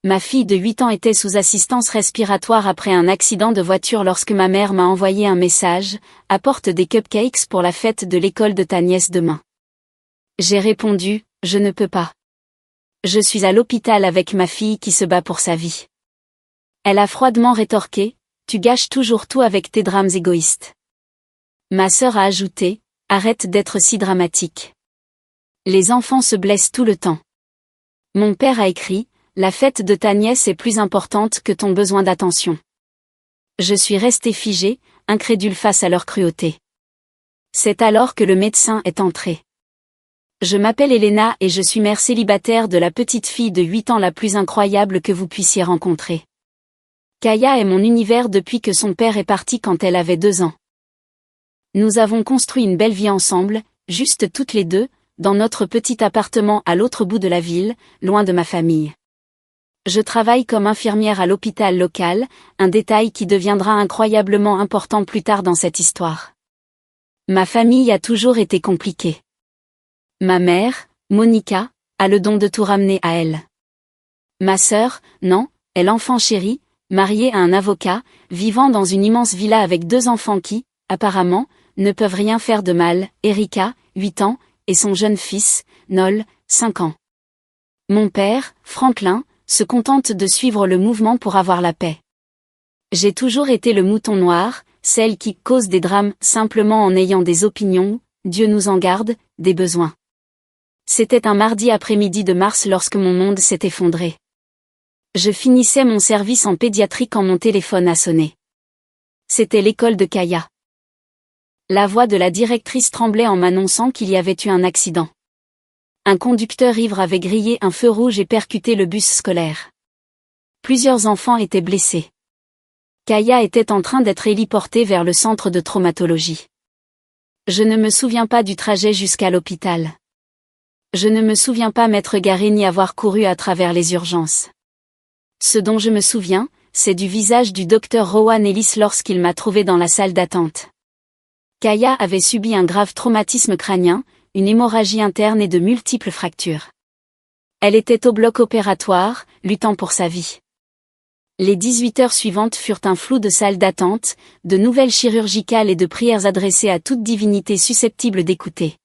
Ma fille de 8 ans était sous assistance respiratoire après un accident de voiture lorsque ma mère m'a envoyé un message, apporte des cupcakes pour la fête de l'école de ta nièce demain. J'ai répondu, je ne peux pas. Je suis à l'hôpital avec ma fille qui se bat pour sa vie. Elle a froidement rétorqué, tu gâches toujours tout avec tes drames égoïstes. Ma sœur a ajouté, arrête d'être si dramatique. Les enfants se blessent tout le temps. Mon père a écrit, la fête de ta nièce est plus importante que ton besoin d'attention. Je suis restée figée, incrédule face à leur cruauté. C'est alors que le médecin est entré. Je m'appelle Elena et je suis mère célibataire de la petite fille de 8 ans la plus incroyable que vous puissiez rencontrer. Kaya est mon univers depuis que son père est parti quand elle avait 2 ans. Nous avons construit une belle vie ensemble, juste toutes les deux, dans notre petit appartement à l'autre bout de la ville, loin de ma famille. Je travaille comme infirmière à l'hôpital local, un détail qui deviendra incroyablement important plus tard dans cette histoire. Ma famille a toujours été compliquée. Ma mère, Monica, a le don de tout ramener à elle. Ma sœur, non, est l'enfant chéri, mariée à un avocat, vivant dans une immense villa avec 2 enfants qui, apparemment, ne peuvent rien faire de mal, Erika, 8 ans, et son jeune fils, Noel, 5 ans. Mon père, Franklin, se contente de suivre le mouvement pour avoir la paix. J'ai toujours été le mouton noir, celle qui cause des drames simplement en ayant des opinions, Dieu nous en garde, des besoins. C'était un mardi après-midi de mars lorsque mon monde s'est effondré. Je finissais mon service en pédiatrie quand mon téléphone a sonné. C'était l'école de Kaya. La voix de la directrice tremblait en m'annonçant qu'il y avait eu un accident. Un conducteur ivre avait grillé un feu rouge et percuté le bus scolaire. Plusieurs enfants étaient blessés. Kaya était en train d'être héliportée vers le centre de traumatologie. Je ne me souviens pas du trajet jusqu'à l'hôpital. Je ne me souviens pas m'être garée ni avoir couru à travers les urgences. Ce dont je me souviens, c'est du visage du docteur Rowan Ellis lorsqu'il m'a trouvée dans la salle d'attente. Kaya avait subi un grave traumatisme crânien, une hémorragie interne et de multiples fractures. Elle était au bloc opératoire, luttant pour sa vie. Les 18 heures suivantes furent un flou de salles d'attente, de nouvelles chirurgicales et de prières adressées à toute divinité susceptible d'écouter.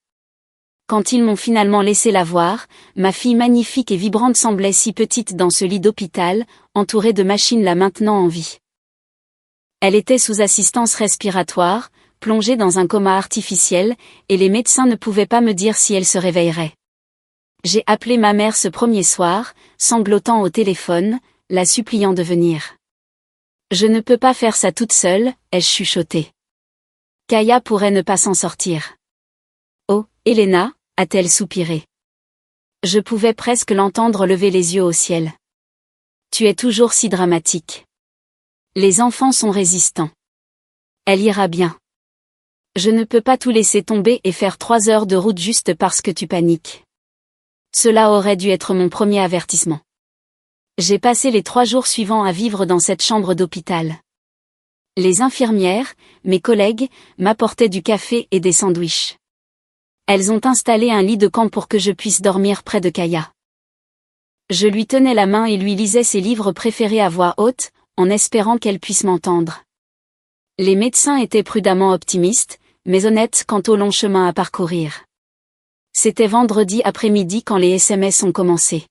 Quand ils m'ont finalement laissé la voir, ma fille magnifique et vibrante semblait si petite dans ce lit d'hôpital, entourée de machines la maintenant en vie. Elle était sous assistance respiratoire, plongée dans un coma artificiel, et les médecins ne pouvaient pas me dire si elle se réveillerait. J'ai appelé ma mère ce premier soir, sanglotant au téléphone, la suppliant de venir. Je ne peux pas faire ça toute seule, ai-je chuchoté. Kaya pourrait ne pas s'en sortir. Oh, Elena, a-t-elle soupiré. Je pouvais presque l'entendre lever les yeux au ciel. Tu es toujours si dramatique. Les enfants sont résistants. Elle ira bien. Je ne peux pas tout laisser tomber et faire 3 heures de route juste parce que tu paniques. Cela aurait dû être mon premier avertissement. J'ai passé les 3 jours suivants à vivre dans cette chambre d'hôpital. Les infirmières, mes collègues, m'apportaient du café et des sandwichs. Elles ont installé un lit de camp pour que je puisse dormir près de Kaya. Je lui tenais la main et lui lisais ses livres préférés à voix haute, en espérant qu'elle puisse m'entendre. Les médecins étaient prudemment optimistes, mais honnêtes quant au long chemin à parcourir. C'était vendredi après-midi quand les SMS ont commencé.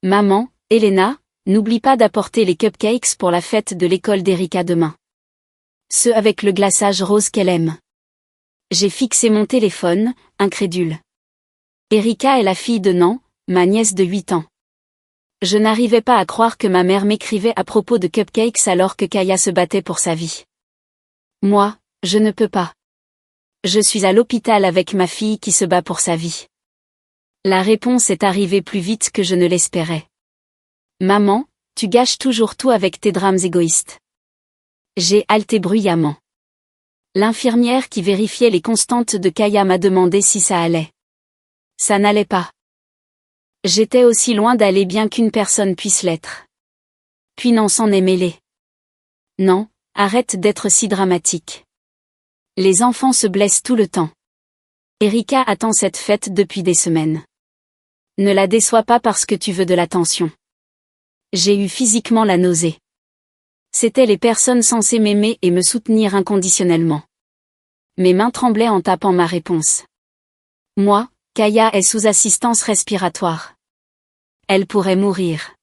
Maman, Elena, n'oublie pas d'apporter les cupcakes pour la fête de l'école d'Erika demain. Ceux avec le glaçage rose qu'elle aime. J'ai fixé mon téléphone, incrédule. Erika est la fille de Nan, ma nièce de 8 ans. Je n'arrivais pas à croire que ma mère m'écrivait à propos de cupcakes alors que Kaya se battait pour sa vie. Moi, je ne peux pas. Je suis à l'hôpital avec ma fille qui se bat pour sa vie. La réponse est arrivée plus vite que je ne l'espérais. Maman, tu gâches toujours tout avec tes drames égoïstes. J'ai haleté bruyamment. L'infirmière qui vérifiait les constantes de Kaya m'a demandé si ça allait. Ça n'allait pas. J'étais aussi loin d'aller bien qu'une personne puisse l'être. Puis n'en s'en est mêlé. Non, arrête d'être si dramatique. Les enfants se blessent tout le temps. Erika attend cette fête depuis des semaines. Ne la déçois pas parce que tu veux de l'attention. J'ai eu physiquement la nausée. C'étaient les personnes censées m'aimer et me soutenir inconditionnellement. Mes mains tremblaient en tapant ma réponse. Moi, Kaya est sous assistance respiratoire. Elle pourrait mourir.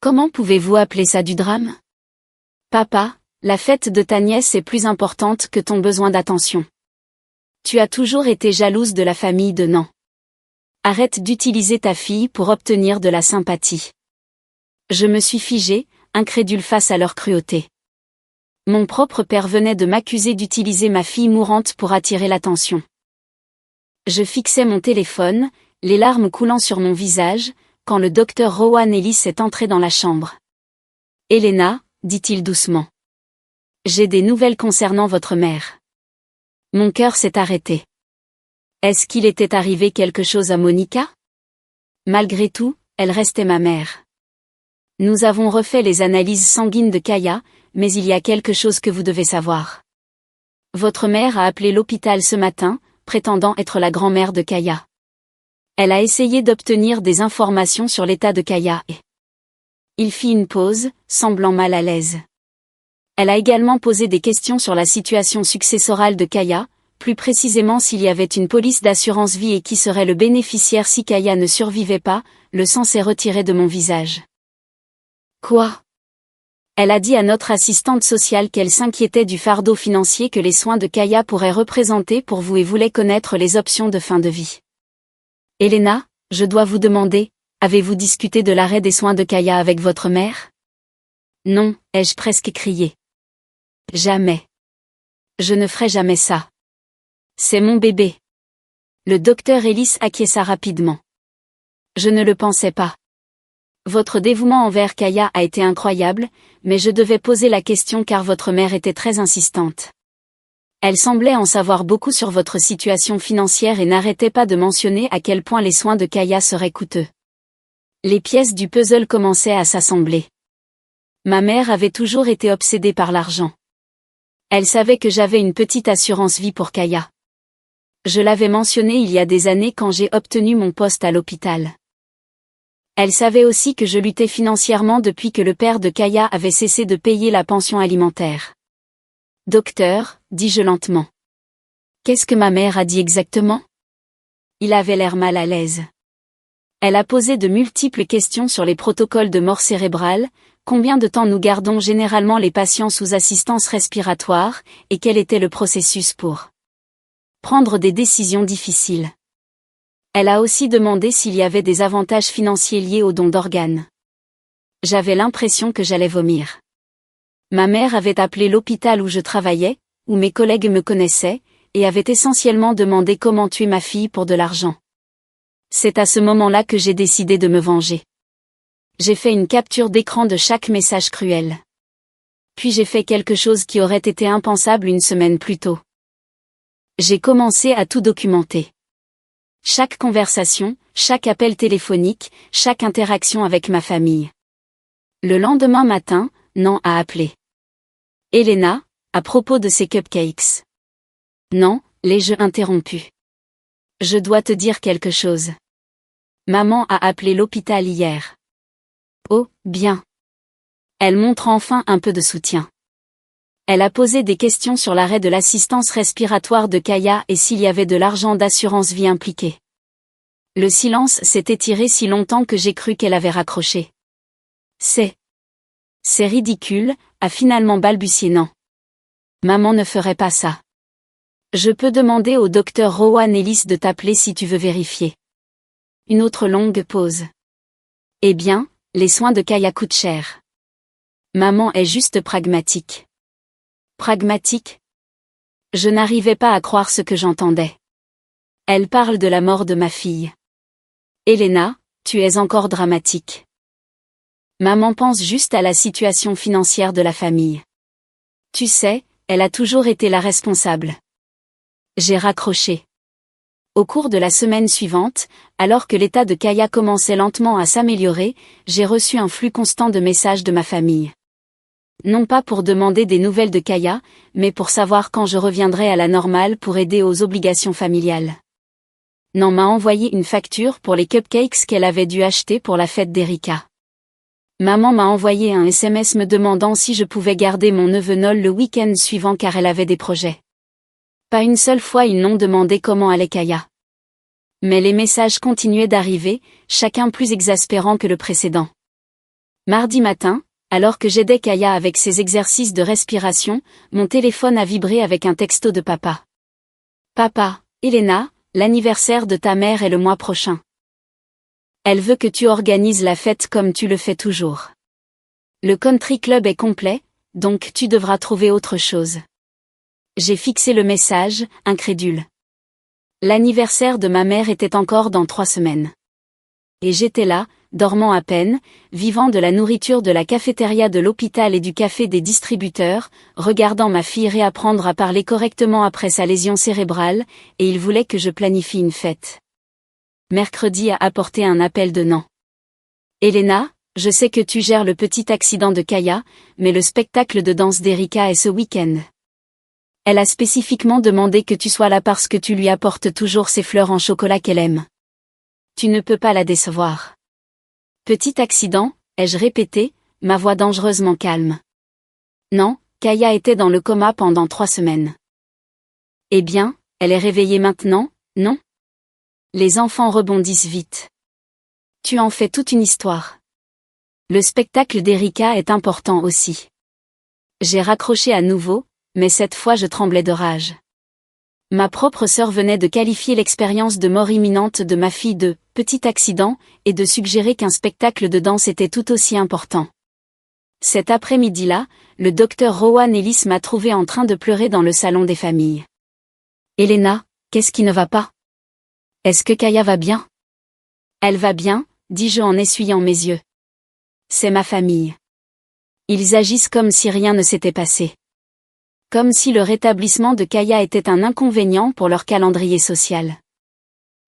Comment pouvez-vous appeler ça du drame? Papa, la fête de ta nièce est plus importante que ton besoin d'attention. Tu as toujours été jalouse de la famille de Nan. Arrête d'utiliser ta fille pour obtenir de la sympathie. Je me suis figée, incrédule face à leur cruauté. Mon propre père venait de m'accuser d'utiliser ma fille mourante pour attirer l'attention. Je fixais mon téléphone, les larmes coulant sur mon visage, quand le docteur Rowan Ellis est entré dans la chambre. « Elena, dit-il doucement. J'ai des nouvelles concernant votre mère. » Mon cœur s'est arrêté. Est-ce qu'il était arrivé quelque chose à Monica? Malgré tout, elle restait ma mère. Nous avons refait les analyses sanguines de Kaya, mais il y a quelque chose que vous devez savoir. Votre mère a appelé l'hôpital ce matin, prétendant être la grand-mère de Kaya. Elle a essayé d'obtenir des informations sur l'état de Kaya et... Il fit une pause, semblant mal à l'aise. Elle a également posé des questions sur la situation successorale de Kaya, plus précisément s'il y avait une police d'assurance vie et qui serait le bénéficiaire si Kaya ne survivait pas. Le sang s'est retiré de mon visage. Quoi? Elle a dit à notre assistante sociale qu'elle s'inquiétait du fardeau financier que les soins de Kaya pourraient représenter pour vous et voulait connaître les options de fin de vie. Elena, je dois vous demander, avez-vous discuté de l'arrêt des soins de Kaya avec votre mère? Non, ai-je presque crié. Jamais. Je ne ferai jamais ça. C'est mon bébé. Le docteur Ellis acquiesça rapidement. Je ne le pensais pas. Votre dévouement envers Kaya a été incroyable, mais je devais poser la question car votre mère était très insistante. Elle semblait en savoir beaucoup sur votre situation financière et n'arrêtait pas de mentionner à quel point les soins de Kaya seraient coûteux. Les pièces du puzzle commençaient à s'assembler. Ma mère avait toujours été obsédée par l'argent. Elle savait que j'avais une petite assurance vie pour Kaya. Je l'avais mentionné il y a des années quand j'ai obtenu mon poste à l'hôpital. Elle savait aussi que je luttais financièrement depuis que le père de Kaya avait cessé de payer la pension alimentaire. Docteur, dis-je lentement. Qu'est-ce que ma mère a dit exactement? Il avait l'air mal à l'aise. Elle a posé de multiples questions sur les protocoles de mort cérébrale, combien de temps nous gardons généralement les patients sous assistance respiratoire, et quel était le processus pour prendre des décisions difficiles. Elle a aussi demandé s'il y avait des avantages financiers liés au don d'organes. J'avais l'impression que j'allais vomir. Ma mère avait appelé l'hôpital où je travaillais, où mes collègues me connaissaient, et avait essentiellement demandé comment tuer ma fille pour de l'argent. C'est à ce moment-là que j'ai décidé de me venger. J'ai fait une capture d'écran de chaque message cruel. Puis j'ai fait quelque chose qui aurait été impensable une semaine plus tôt. J'ai commencé à tout documenter. Chaque conversation, chaque appel téléphonique, chaque interaction avec ma famille. Le lendemain matin, Nan a appelé. Elena, à propos de ces cupcakes. Non, l'ai-je interrompu. Je dois te dire quelque chose. Maman a appelé l'hôpital hier. Oh, bien. Elle montre enfin un peu de soutien. Elle a posé des questions sur l'arrêt de l'assistance respiratoire de Kaya et s'il y avait de l'argent d'assurance vie impliqué. Le silence s'est étiré si longtemps que j'ai cru qu'elle avait raccroché. C'est ridicule, a finalement balbutié Nan. Maman ne ferait pas ça. Je peux demander au docteur Rowan Ellis de t'appeler si tu veux vérifier. Une autre longue pause. Eh bien, les soins de Kaya coûtent cher. Maman est juste pragmatique. Pragmatique? Je n'arrivais pas à croire ce que j'entendais. Elle parle de la mort de ma fille. Elena, tu es encore dramatique. Maman pense juste à la situation financière de la famille. Tu sais, elle a toujours été la responsable. J'ai raccroché. Au cours de la semaine suivante, alors que l'état de Kaya commençait lentement à s'améliorer, j'ai reçu un flux constant de messages de ma famille. Non pas pour demander des nouvelles de Kaya, mais pour savoir quand je reviendrai à la normale pour aider aux obligations familiales. Nan m'a envoyé une facture pour les cupcakes qu'elle avait dû acheter pour la fête d'Erika. Maman m'a envoyé un SMS me demandant si je pouvais garder mon neveu Noël le week-end suivant car elle avait des projets. Pas une seule fois ils n'ont demandé comment allait Kaya. Mais les messages continuaient d'arriver, chacun plus exaspérant que le précédent. Mardi matin, alors que j'aidais Kaya avec ses exercices de respiration, mon téléphone a vibré avec un texto de papa. Papa, Elena, l'anniversaire de ta mère est le mois prochain. Elle veut que tu organises la fête comme tu le fais toujours. Le country club est complet, donc tu devras trouver autre chose. J'ai fixé le message, incrédule. L'anniversaire de ma mère était encore dans 3 semaines. Et j'étais là, dormant à peine, vivant de la nourriture de la cafétéria de l'hôpital et du café des distributeurs, regardant ma fille réapprendre à parler correctement après sa lésion cérébrale, et il voulait que je planifie une fête. Mercredi a apporté un appel de Nan. Elena, je sais que tu gères le petit accident de Kaya, mais le spectacle de danse d'Erika est ce week-end. Elle a spécifiquement demandé que tu sois là parce que tu lui apportes toujours ses fleurs en chocolat qu'elle aime. Tu ne peux pas la décevoir. Petit accident, ai-je répété, ma voix dangereusement calme. Non, Kaya était dans le coma pendant 3 semaines. Eh bien, elle est réveillée maintenant, non? Les enfants rebondissent vite. Tu en fais toute une histoire. Le spectacle d'Erika est important aussi. J'ai raccroché à nouveau, mais cette fois je tremblais de rage. Ma propre sœur venait de qualifier l'expérience de mort imminente de ma fille de « petit accident » et de suggérer qu'un spectacle de danse était tout aussi important. Cet après-midi-là, le docteur Rowan Ellis m'a trouvé en train de pleurer dans le salon des familles. « Elena, qu'est-ce qui ne va pas? Est-ce que Kaya va bien? » « Elle va bien, dis-je en essuyant mes yeux. C'est ma famille. Ils agissent comme si rien ne s'était passé. Comme si le rétablissement de Kaya était un inconvénient pour leur calendrier social.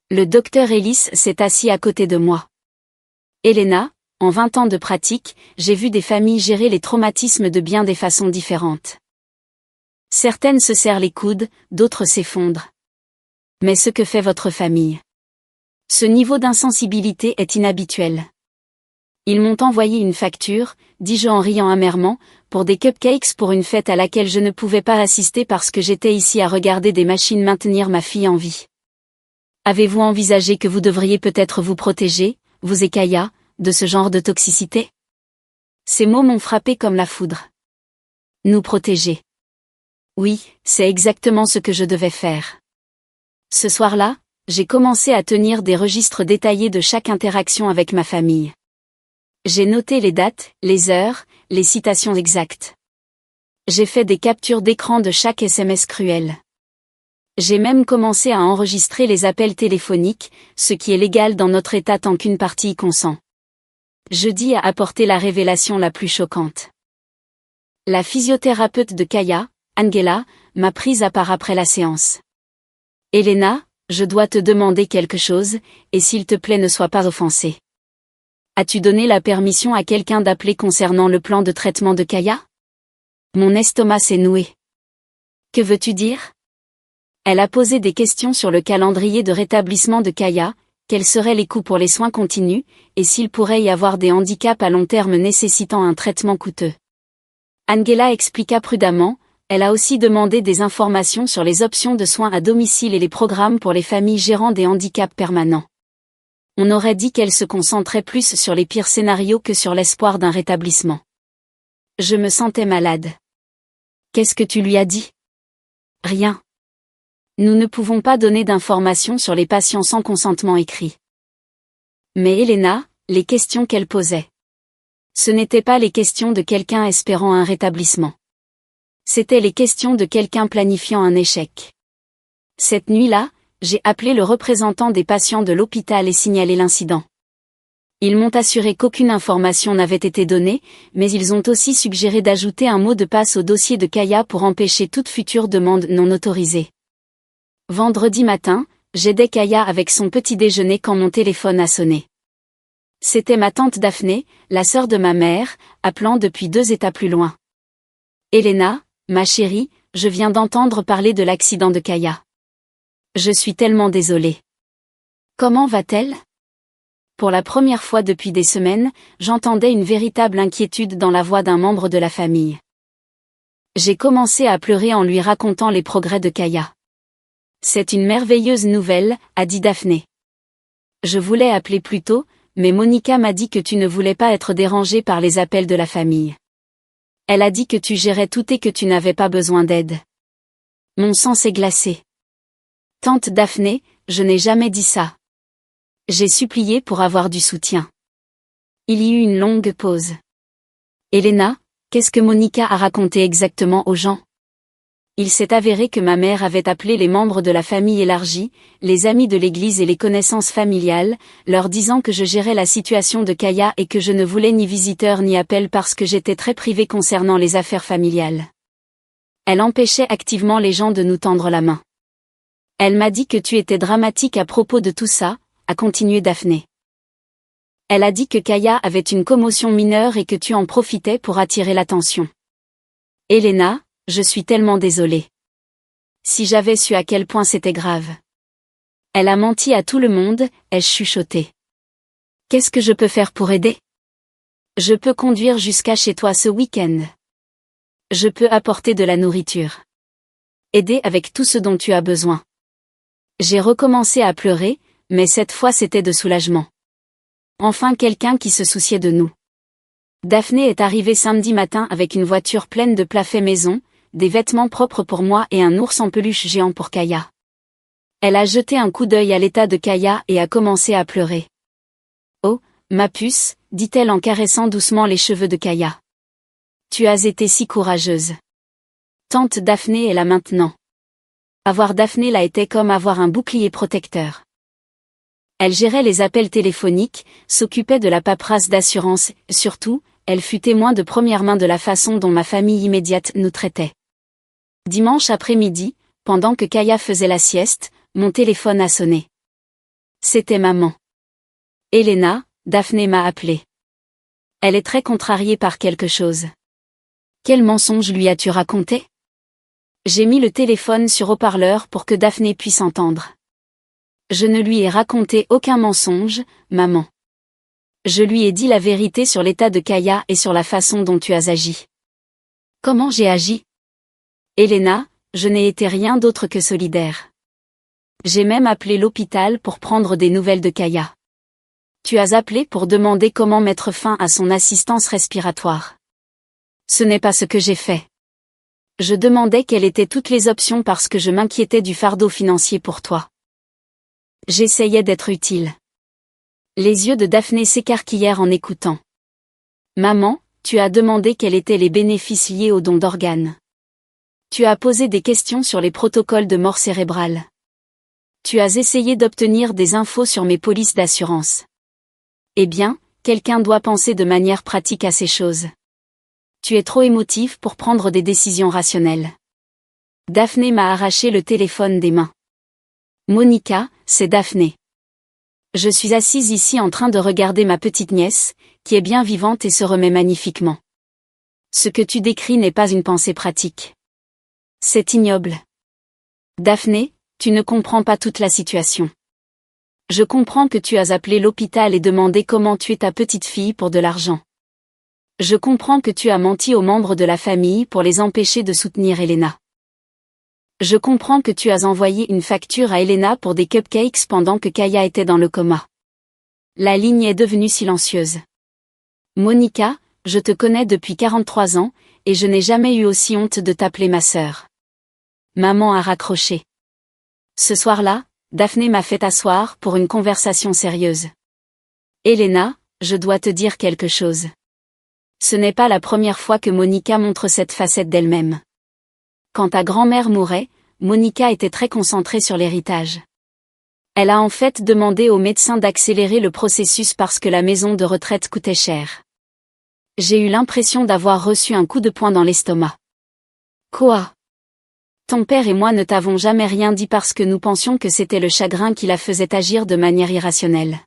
Le docteur Ellis s'est assis à côté de moi. Elena, en 20 ans de pratique, j'ai vu des familles gérer les traumatismes de bien des façons différentes. Certaines se serrent les coudes, d'autres s'effondrent. Mais ce que fait votre famille? Ce niveau d'insensibilité est inhabituel. Ils m'ont envoyé une facture, dis-je en riant amèrement, pour des cupcakes pour une fête à laquelle je ne pouvais pas assister parce que j'étais ici à regarder des machines maintenir ma fille en vie. Avez-vous envisagé que vous devriez peut-être vous protéger, vous et Kaya, de ce genre de toxicité? Ces mots m'ont frappé comme la foudre. Nous protéger. Oui, c'est exactement ce que je devais faire. Ce soir-là, j'ai commencé à tenir des registres détaillés de chaque interaction avec ma famille. J'ai noté les dates, les heures, les citations exactes. J'ai fait des captures d'écran de chaque SMS cruel. J'ai même commencé à enregistrer les appels téléphoniques, ce qui est légal dans notre État tant qu'une partie y consent. Jeudi a apporté la révélation la plus choquante. La physiothérapeute de Kaya, Angela, m'a prise à part après la séance. Elena, je dois te demander quelque chose, et s'il te plaît ne sois pas offensée. As-tu donné la permission à quelqu'un d'appeler concernant le plan de traitement de Kaya? Mon estomac s'est noué. Que veux-tu dire? Elle a posé des questions sur le calendrier de rétablissement de Kaya, quels seraient les coûts pour les soins continus, et s'il pourrait y avoir des handicaps à long terme nécessitant un traitement coûteux. Angela expliqua prudemment, elle a aussi demandé des informations sur les options de soins à domicile et les programmes pour les familles gérant des handicaps permanents. On aurait dit qu'elle se concentrait plus sur les pires scénarios que sur l'espoir d'un rétablissement. Je me sentais malade. Qu'est-ce que tu lui as dit? Rien. Nous ne pouvons pas donner d'informations sur les patients sans consentement écrit. Mais Elena, les questions qu'elle posait. Ce n'étaient pas les questions de quelqu'un espérant un rétablissement. C'étaient les questions de quelqu'un planifiant un échec. Cette nuit-là, j'ai appelé le représentant des patients de l'hôpital et signalé l'incident. Ils m'ont assuré qu'aucune information n'avait été donnée, mais ils ont aussi suggéré d'ajouter un mot de passe au dossier de Kaya pour empêcher toute future demande non autorisée. Vendredi matin, j'aidais Kaya avec son petit déjeuner quand mon téléphone a sonné. C'était ma tante Daphné, la sœur de ma mère, appelant depuis 2 États plus loin. Elena, ma chérie, je viens d'entendre parler de l'accident de Kaya. Je suis tellement désolée. Comment va-t-elle? Pour la première fois depuis des semaines, j'entendais une véritable inquiétude dans la voix d'un membre de la famille. J'ai commencé à pleurer en lui racontant les progrès de Kaya. C'est une merveilleuse nouvelle, a dit Daphné. Je voulais appeler plus tôt, mais Monica m'a dit que tu ne voulais pas être dérangée par les appels de la famille. Elle a dit que tu gérais tout et que tu n'avais pas besoin d'aide. Mon sang s'est glacé. Tante Daphné, je n'ai jamais dit ça. J'ai supplié pour avoir du soutien. Il y eut une longue pause. Elena, qu'est-ce que Monica a raconté exactement aux gens? Il s'est avéré que ma mère avait appelé les membres de la famille élargie, les amis de l'église et les connaissances familiales, leur disant que je gérais la situation de Kaya et que je ne voulais ni visiteurs ni appels parce que j'étais très privée concernant les affaires familiales. Elle empêchait activement les gens de nous tendre la main. Elle m'a dit que tu étais dramatique à propos de tout ça, a continué Daphné. Elle a dit que Kaya avait une commotion mineure et que tu en profitais pour attirer l'attention. Elena, je suis tellement désolée. Si j'avais su à quel point c'était grave. Elle a menti à tout le monde, ai-je chuchoté. Qu'est-ce que je peux faire pour aider? Je peux conduire jusqu'à chez toi ce week-end. Je peux apporter de la nourriture. Aider avec tout ce dont tu as besoin. J'ai recommencé à pleurer, mais cette fois c'était de soulagement. Enfin quelqu'un qui se souciait de nous. Daphné est arrivée samedi matin avec une voiture pleine de plats faits maison, des vêtements propres pour moi et un ours en peluche géant pour Kaya. Elle a jeté un coup d'œil à l'état de Kaya et a commencé à pleurer. Oh, ma puce, dit-elle en caressant doucement les cheveux de Kaya. Tu as été si courageuse. Tante Daphné est là maintenant. Avoir Daphné là était comme avoir un bouclier protecteur. Elle gérait les appels téléphoniques, s'occupait de la paperasse d'assurance, surtout, elle fut témoin de première main de la façon dont ma famille immédiate nous traitait. Dimanche après-midi, pendant que Kaya faisait la sieste, mon téléphone a sonné. C'était maman. Elena, Daphné m'a appelé. Elle est très contrariée par quelque chose. Quel mensonge lui as-tu raconté? J'ai mis le téléphone sur haut-parleur pour que Daphné puisse entendre. Je ne lui ai raconté aucun mensonge, maman. Je lui ai dit la vérité sur l'état de Kaya et sur la façon dont tu as agi. Comment j'ai agi? Elena, je n'ai été rien d'autre que solidaire. J'ai même appelé l'hôpital pour prendre des nouvelles de Kaya. Tu as appelé pour demander comment mettre fin à son assistance respiratoire. Ce n'est pas ce que j'ai fait. Je demandais quelles étaient toutes les options parce que je m'inquiétais du fardeau financier pour toi. J'essayais d'être utile. Les yeux de Daphné s'écarquillèrent en écoutant. Maman, tu as demandé quels étaient les bénéfices liés au don d'organes. Tu as posé des questions sur les protocoles de mort cérébrale. Tu as essayé d'obtenir des infos sur mes polices d'assurance. Eh bien, quelqu'un doit penser de manière pratique à ces choses. Tu es trop émotif pour prendre des décisions rationnelles. Daphné m'a arraché le téléphone des mains. Monica, c'est Daphné. Je suis assise ici en train de regarder ma petite nièce, qui est bien vivante et se remet magnifiquement. Ce que tu décris n'est pas une pensée pratique. C'est ignoble. Daphné, tu ne comprends pas toute la situation. Je comprends que tu as appelé l'hôpital et demandé comment tuer ta petite fille pour de l'argent. Je comprends que tu as menti aux membres de la famille pour les empêcher de soutenir Elena. Je comprends que tu as envoyé une facture à Elena pour des cupcakes pendant que Kaya était dans le coma. La ligne est devenue silencieuse. Monica, je te connais depuis 43 ans, et je n'ai jamais eu aussi honte de t'appeler ma sœur. Maman a raccroché. Ce soir-là, Daphné m'a fait asseoir pour une conversation sérieuse. Elena, je dois te dire quelque chose. Ce n'est pas la première fois que Monica montre cette facette d'elle-même. Quand ta grand-mère mourait, Monica était très concentrée sur l'héritage. Elle a en fait demandé au médecin d'accélérer le processus parce que la maison de retraite coûtait cher. J'ai eu l'impression d'avoir reçu un coup de poing dans l'estomac. Quoi? Ton père et moi ne t'avons jamais rien dit parce que nous pensions que c'était le chagrin qui la faisait agir de manière irrationnelle.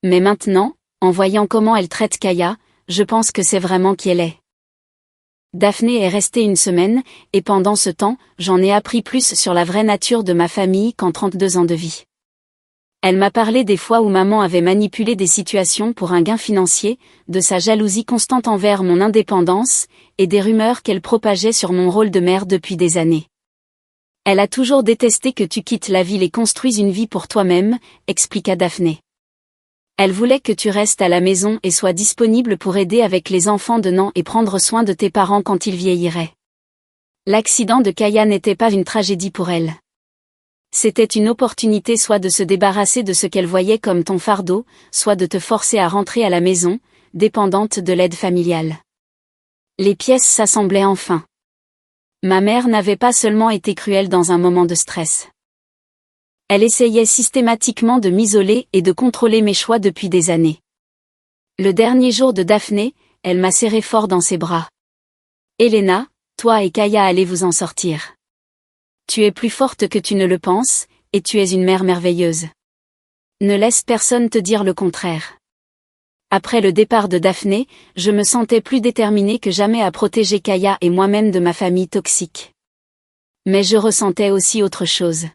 Mais maintenant, en voyant comment elle traite Kaya, je pense que c'est vraiment qui elle est. Daphné est restée une semaine, et pendant ce temps, j'en ai appris plus sur la vraie nature de ma famille qu'en 32 ans de vie. Elle m'a parlé des fois où maman avait manipulé des situations pour un gain financier, de sa jalousie constante envers mon indépendance, et des rumeurs qu'elle propageait sur mon rôle de mère depuis des années. Elle a toujours détesté que tu quittes la ville et construises une vie pour toi-même, expliqua Daphné. Elle voulait que tu restes à la maison et sois disponible pour aider avec les enfants de Nan et prendre soin de tes parents quand ils vieilliraient. L'accident de Kaya n'était pas une tragédie pour elle. C'était une opportunité soit de se débarrasser de ce qu'elle voyait comme ton fardeau, soit de te forcer à rentrer à la maison, dépendante de l'aide familiale. Les pièces s'assemblaient enfin. Ma mère n'avait pas seulement été cruelle dans un moment de stress. Elle essayait systématiquement de m'isoler et de contrôler mes choix depuis des années. Le dernier jour de Daphné, elle m'a serré fort dans ses bras. Elena, toi et Kaya allez vous en sortir. Tu es plus forte que tu ne le penses, et tu es une mère merveilleuse. Ne laisse personne te dire le contraire. Après le départ de Daphné, je me sentais plus déterminée que jamais à protéger Kaya et moi-même de ma famille toxique. Mais je ressentais aussi autre chose.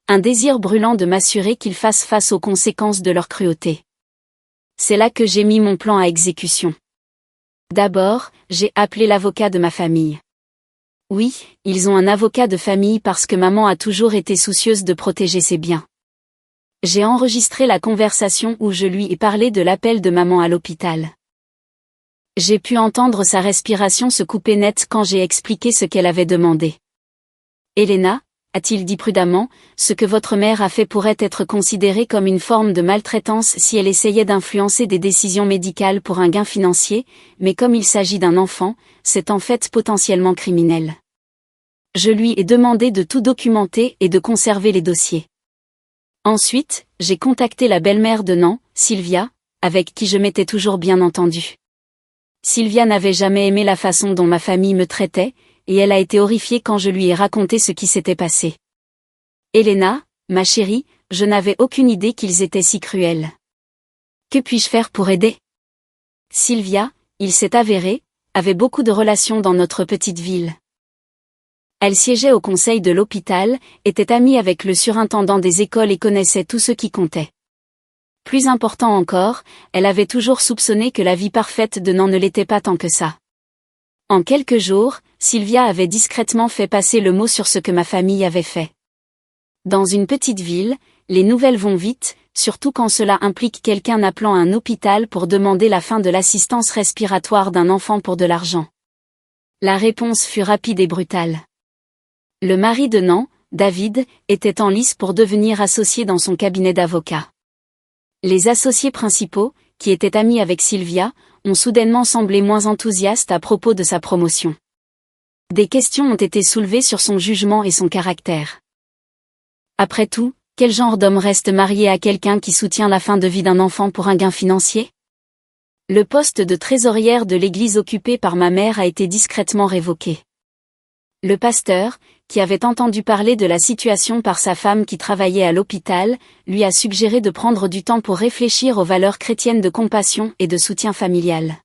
Un désir brûlant de m'assurer qu'ils fassent face aux conséquences de leur cruauté. C'est là que j'ai mis mon plan à exécution. D'abord, j'ai appelé l'avocat de ma famille. Oui, ils ont un avocat de famille parce que maman a toujours été soucieuse de protéger ses biens. J'ai enregistré la conversation où je lui ai parlé de l'appel de maman à l'hôpital. J'ai pu entendre sa respiration se couper net quand j'ai expliqué ce qu'elle avait demandé. Elena, a-t-il dit prudemment, ce que votre mère a fait pourrait être considéré comme une forme de maltraitance si elle essayait d'influencer des décisions médicales pour un gain financier, mais comme il s'agit d'un enfant, c'est en fait potentiellement criminel. Je lui ai demandé de tout documenter et de conserver les dossiers. Ensuite, j'ai contacté la belle-mère de Nan, Sylvia, avec qui je m'étais toujours bien entendue. Sylvia n'avait jamais aimé la façon dont ma famille me traitait, et elle a été horrifiée quand je lui ai raconté ce qui s'était passé. Elena, ma chérie, je n'avais aucune idée qu'ils étaient si cruels. Que puis-je faire pour aider ? Sylvia, il s'est avéré, avait beaucoup de relations dans notre petite ville. Elle siégeait au conseil de l'hôpital, était amie avec le surintendant des écoles et connaissait tout ce qui comptait. Plus important encore, elle avait toujours soupçonné que la vie parfaite de Nan ne l'était pas tant que ça. En quelques jours, Sylvia avait discrètement fait passer le mot sur ce que ma famille avait fait. Dans une petite ville, les nouvelles vont vite, surtout quand cela implique quelqu'un appelant un hôpital pour demander la fin de l'assistance respiratoire d'un enfant pour de l'argent. La réponse fut rapide et brutale. Le mari de Nan, David, était en lice pour devenir associé dans son cabinet d'avocat. Les associés principaux, qui étaient amis avec Sylvia, ont soudainement semblé moins enthousiastes à propos de sa promotion. Des questions ont été soulevées sur son jugement et son caractère. Après tout, quel genre d'homme reste marié à quelqu'un qui soutient la fin de vie d'un enfant pour un gain financier ? Le poste de trésorière de l'église occupé par ma mère a été discrètement révoqué. Le pasteur, qui avait entendu parler de la situation par sa femme qui travaillait à l'hôpital, lui a suggéré de prendre du temps pour réfléchir aux valeurs chrétiennes de compassion et de soutien familial.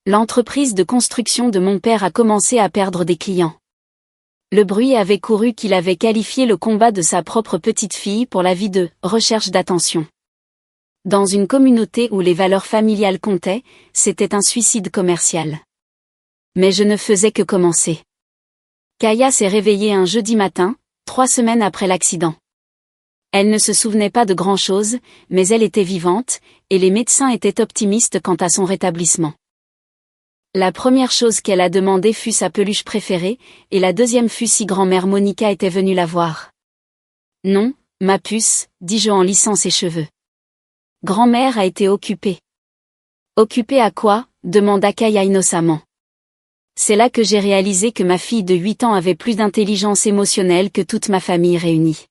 L'entreprise de construction de mon père a commencé à perdre des clients. Le bruit avait couru qu'il avait qualifié le combat de sa propre petite fille pour la vie de « recherche d'attention ». Dans une communauté où les valeurs familiales comptaient, c'était un suicide commercial. Mais je ne faisais que commencer. Kaya s'est réveillée un jeudi matin, 3 semaines après l'accident. Elle ne se souvenait pas de grand-chose, mais elle était vivante, et les médecins étaient optimistes quant à son rétablissement. La première chose qu'elle a demandé fut sa peluche préférée, et la deuxième fut si grand-mère Monica était venue la voir. Non, ma puce, dis-je en lissant ses cheveux. Grand-mère a été occupée. Occupée à quoi ? Demanda Kaya innocemment. C'est là que j'ai réalisé que ma fille de 8 ans avait plus d'intelligence émotionnelle que toute ma famille réunie.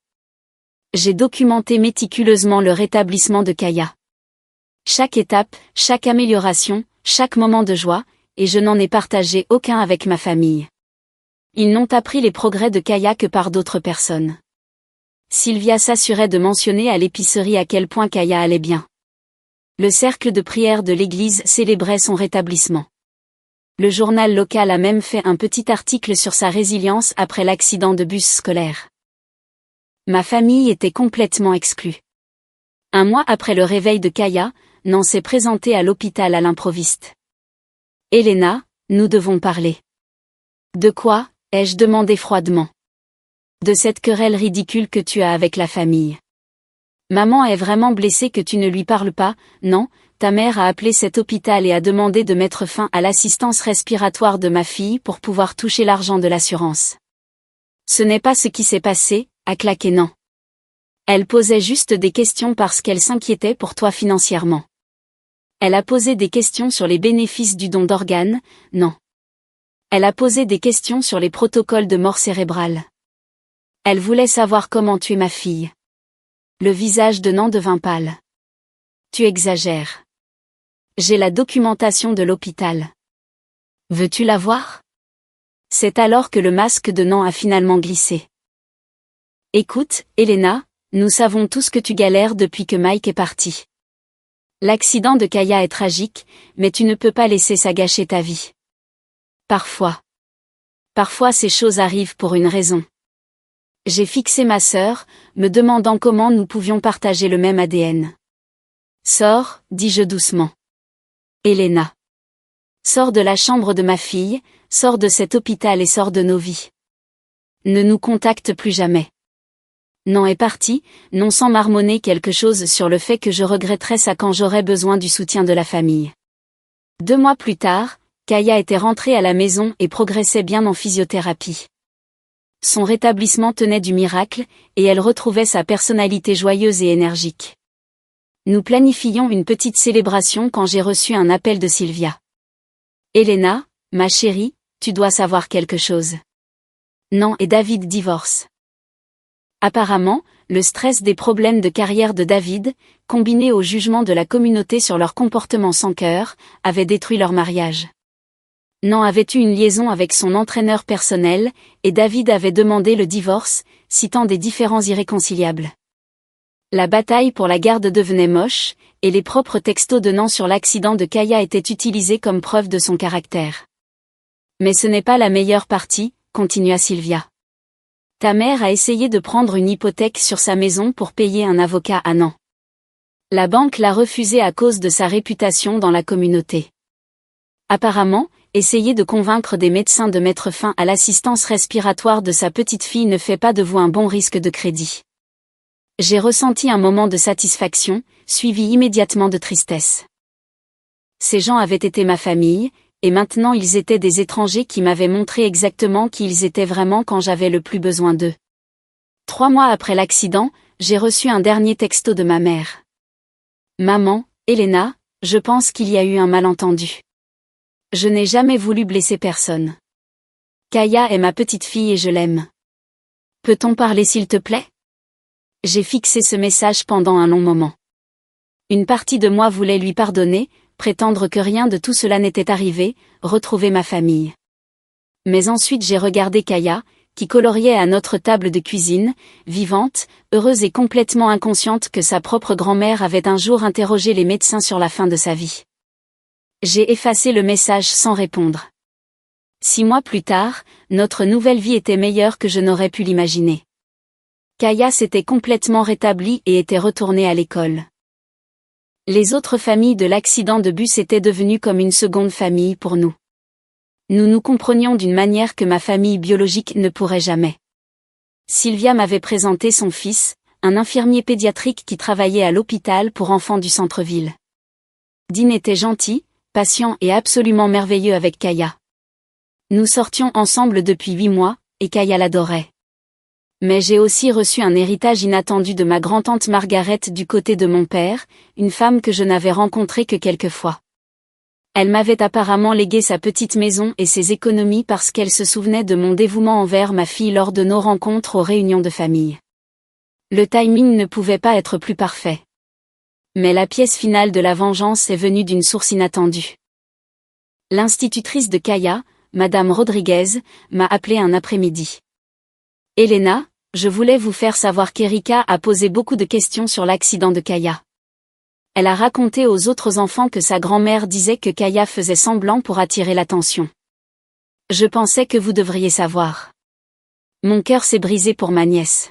J'ai documenté méticuleusement le rétablissement de Kaya. Chaque étape, chaque amélioration, chaque moment de joie, et je n'en ai partagé aucun avec ma famille. Ils n'ont appris les progrès de Kaya que par d'autres personnes. Sylvia s'assurait de mentionner à l'épicerie à quel point Kaya allait bien. Le cercle de prière de l'église célébrait son rétablissement. Le journal local a même fait un petit article sur sa résilience après l'accident de bus scolaire. Ma famille était complètement exclue. Un mois après le réveil de Kaya, Nan s'est présentée à l'hôpital à l'improviste. Elena, nous devons parler. De quoi, ai-je demandé froidement. De cette querelle ridicule que tu as avec la famille. Maman est vraiment blessée que tu ne lui parles pas, non, ta mère a appelé cet hôpital et a demandé de mettre fin à l'assistance respiratoire de ma fille pour pouvoir toucher l'argent de l'assurance. Ce n'est pas ce qui s'est passé, a claqué Nan. Elle posait juste des questions parce qu'elle s'inquiétait pour toi financièrement. Elle a posé des questions sur les bénéfices du don d'organes, non. Elle a posé des questions sur les protocoles de mort cérébrale. Elle voulait savoir comment tuer ma fille. Le visage de Nan devint pâle. Tu exagères. J'ai la documentation de l'hôpital. Veux-tu la voir? C'est alors que le masque de Nan a finalement glissé. Écoute, Elena, nous savons tous que tu galères depuis que Mike est parti. L'accident de Kaya est tragique, mais tu ne peux pas laisser ça gâcher ta vie. Parfois ces choses arrivent pour une raison. J'ai fixé ma sœur, me demandant comment nous pouvions partager le même ADN. Sors, dis-je doucement. Elena. Sors de la chambre de ma fille, sors de cet hôpital et sors de nos vies. Ne nous contacte plus jamais. Nan est parti, non sans marmonner quelque chose sur le fait que je regretterais ça quand j'aurais besoin du soutien de la famille. 2 mois plus tard, Kaya était rentrée à la maison et progressait bien en physiothérapie. Son rétablissement tenait du miracle, et elle retrouvait sa personnalité joyeuse et énergique. Nous planifions une petite célébration quand j'ai reçu un appel de Sylvia. Elena, ma chérie, tu dois savoir quelque chose. Nan et David divorcent. Apparemment, le stress des problèmes de carrière de David, combiné au jugement de la communauté sur leur comportement sans cœur, avait détruit leur mariage. Nan avait eu une liaison avec son entraîneur personnel, et David avait demandé le divorce, citant des différends irréconciliables. La bataille pour la garde devenait moche, et les propres textos de Nan sur l'accident de Kaya étaient utilisés comme preuve de son caractère. Mais ce n'est pas la meilleure partie, continua Sylvia. Ta mère a essayé de prendre une hypothèque sur sa maison pour payer un avocat à Nan. La banque l'a refusé à cause de sa réputation dans la communauté. Apparemment, essayer de convaincre des médecins de mettre fin à l'assistance respiratoire de sa petite fille ne fait pas de vous un bon risque de crédit. J'ai ressenti un moment de satisfaction, suivi immédiatement de tristesse. Ces gens avaient été ma famille, et maintenant ils étaient des étrangers qui m'avaient montré exactement qui ils étaient vraiment quand j'avais le plus besoin d'eux. 3 mois après l'accident, j'ai reçu un dernier texto de ma mère. Maman, Elena, je pense qu'il y a eu un malentendu. Je n'ai jamais voulu blesser personne. Kaya est ma petite fille et je l'aime. Peut-on parler s'il te plaît? J'ai fixé ce message pendant un long moment. Une partie de moi voulait lui pardonner, prétendre que rien de tout cela n'était arrivé, retrouver ma famille. Mais ensuite j'ai regardé Kaya, qui coloriait à notre table de cuisine, vivante, heureuse et complètement inconsciente que sa propre grand-mère avait un jour interrogé les médecins sur la fin de sa vie. J'ai effacé le message sans répondre. 6 mois plus tard, notre nouvelle vie était meilleure que je n'aurais pu l'imaginer. Kaya s'était complètement rétablie et était retournée à l'école. Les autres familles de l'accident de bus étaient devenues comme une seconde famille pour nous. Nous nous comprenions d'une manière que ma famille biologique ne pourrait jamais. Sylvia m'avait présenté son fils, un infirmier pédiatrique qui travaillait à l'hôpital pour enfants du centre-ville. Dean était gentil, patient et absolument merveilleux avec Kaya. Nous sortions ensemble depuis 8 mois, et Kaya l'adorait. Mais j'ai aussi reçu un héritage inattendu de ma grand-tante Margaret du côté de mon père, une femme que je n'avais rencontrée que quelques fois. Elle m'avait apparemment légué sa petite maison et ses économies parce qu'elle se souvenait de mon dévouement envers ma fille lors de nos rencontres aux réunions de famille. Le timing ne pouvait pas être plus parfait. Mais la pièce finale de la vengeance est venue d'une source inattendue. L'institutrice de Kaya, Madame Rodriguez, m'a appelé un après-midi. Elena, je voulais vous faire savoir qu'Erika a posé beaucoup de questions sur l'accident de Kaya. Elle a raconté aux autres enfants que sa grand-mère disait que Kaya faisait semblant pour attirer l'attention. Je pensais que vous devriez savoir. Mon cœur s'est brisé pour ma nièce.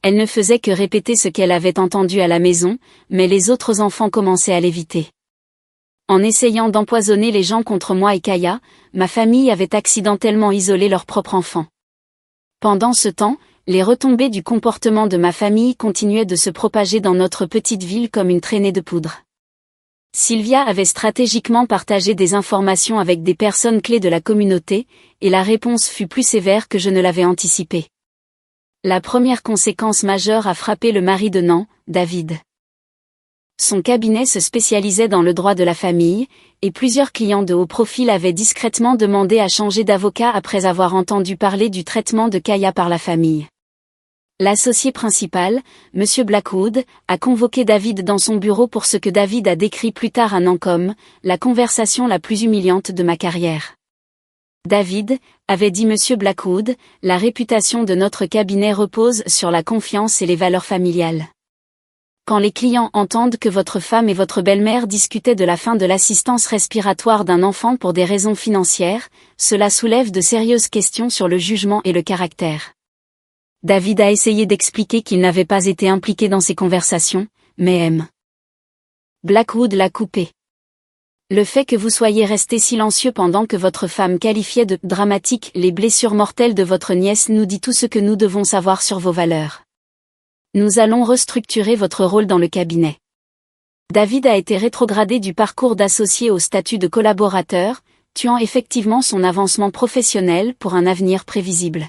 Elle ne faisait que répéter ce qu'elle avait entendu à la maison, mais les autres enfants commençaient à l'éviter. En essayant d'empoisonner les gens contre moi et Kaya, ma famille avait accidentellement isolé leur propre enfant. Pendant ce temps, les retombées du comportement de ma famille continuaient de se propager dans notre petite ville comme une traînée de poudre. Sylvia avait stratégiquement partagé des informations avec des personnes clés de la communauté, et la réponse fut plus sévère que je ne l'avais anticipé. La première conséquence majeure a frappé le mari de Nan, David. Son cabinet se spécialisait dans le droit de la famille, et plusieurs clients de haut profil avaient discrètement demandé à changer d'avocat après avoir entendu parler du traitement de Kaya par la famille. L'associé principal, M. Blackwood, a convoqué David dans son bureau pour ce que David a décrit plus tard à Nan comme « la conversation la plus humiliante de ma carrière ». David, avait dit M. Blackwood, la réputation de notre cabinet repose sur la confiance et les valeurs familiales. Quand les clients entendent que votre femme et votre belle-mère discutaient de la fin de l'assistance respiratoire d'un enfant pour des raisons financières, cela soulève de sérieuses questions sur le jugement et le caractère. David a essayé d'expliquer qu'il n'avait pas été impliqué dans ces conversations, mais M. Blackwood l'a coupé. Le fait que vous soyez resté silencieux pendant que votre femme qualifiait de « dramatique » les blessures mortelles de votre nièce nous dit tout ce que nous devons savoir sur vos valeurs. Nous allons restructurer votre rôle dans le cabinet. David a été rétrogradé du parcours d'associé au statut de collaborateur, tuant effectivement son avancement professionnel pour un avenir prévisible.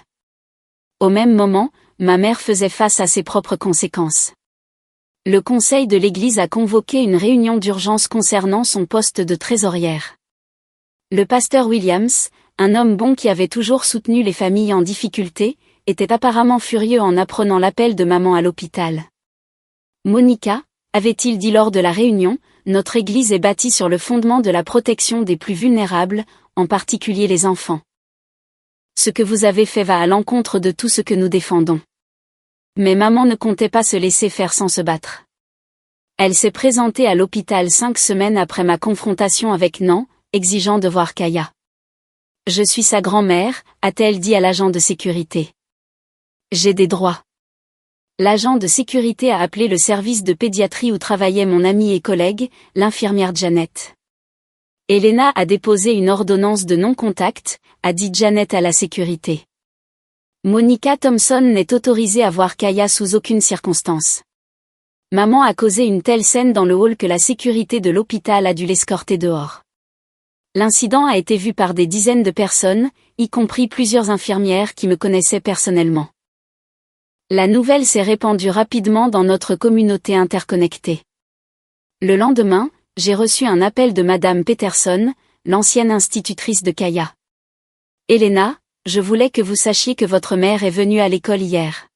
Au même moment, ma mère faisait face à ses propres conséquences. Le conseil de l'Église a convoqué une réunion d'urgence concernant son poste de trésorière. Le pasteur Williams, un homme bon qui avait toujours soutenu les familles en difficulté, était apparemment furieux en apprenant l'appel de maman à l'hôpital. Monica, avait-il dit lors de la réunion, notre Église est bâtie sur le fondement de la protection des plus vulnérables, en particulier les enfants. Ce que vous avez fait va à l'encontre de tout ce que nous défendons. Mais maman ne comptait pas se laisser faire sans se battre. Elle s'est présentée à l'hôpital 5 semaines après ma confrontation avec Nan, exigeant de voir Kaya. Je suis sa grand-mère, a-t-elle dit à l'agent de sécurité. J'ai des droits. L'agent de sécurité a appelé le service de pédiatrie où travaillait mon amie et collègue, l'infirmière Janet. Elena a déposé une ordonnance de non-contact, a dit Janet à la sécurité. Monica Thompson n'est autorisée à voir Kaya sous aucune circonstance. Maman a causé une telle scène dans le hall que la sécurité de l'hôpital a dû l'escorter dehors. L'incident a été vu par des dizaines de personnes, y compris plusieurs infirmières qui me connaissaient personnellement. La nouvelle s'est répandue rapidement dans notre communauté interconnectée. Le lendemain, j'ai reçu un appel de Madame Peterson, l'ancienne institutrice de Kaya. Elena, je voulais que vous sachiez que votre mère est venue à l'école hier.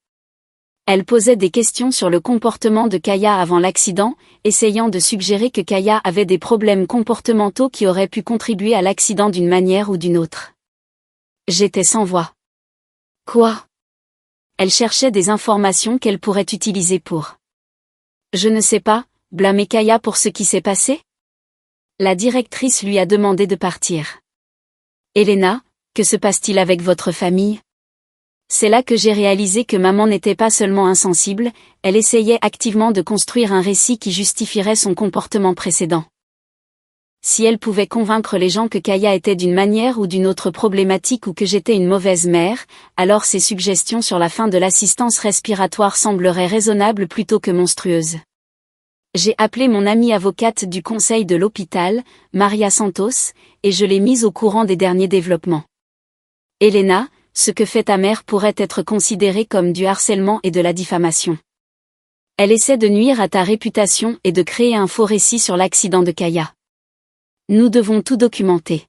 Elle posait des questions sur le comportement de Kaya avant l'accident, essayant de suggérer que Kaya avait des problèmes comportementaux qui auraient pu contribuer à l'accident d'une manière ou d'une autre. J'étais sans voix. Quoi? Elle cherchait des informations qu'elle pourrait utiliser pour. Je ne sais pas, blâmer Kaya pour ce qui s'est passé? La directrice lui a demandé de partir. Elena, que se passe-t-il avec votre famille? C'est là que j'ai réalisé que maman n'était pas seulement insensible, elle essayait activement de construire un récit qui justifierait son comportement précédent. Si elle pouvait convaincre les gens que Kaya était d'une manière ou d'une autre problématique ou que j'étais une mauvaise mère, alors ses suggestions sur la fin de l'assistance respiratoire sembleraient raisonnables plutôt que monstrueuses. J'ai appelé mon amie avocate du conseil de l'hôpital, Maria Santos, et je l'ai mise au courant des derniers développements. Elena, ce que fait ta mère pourrait être considéré comme du harcèlement et de la diffamation. Elle essaie de nuire à ta réputation et de créer un faux récit sur l'accident de Kaya. Nous devons tout documenter.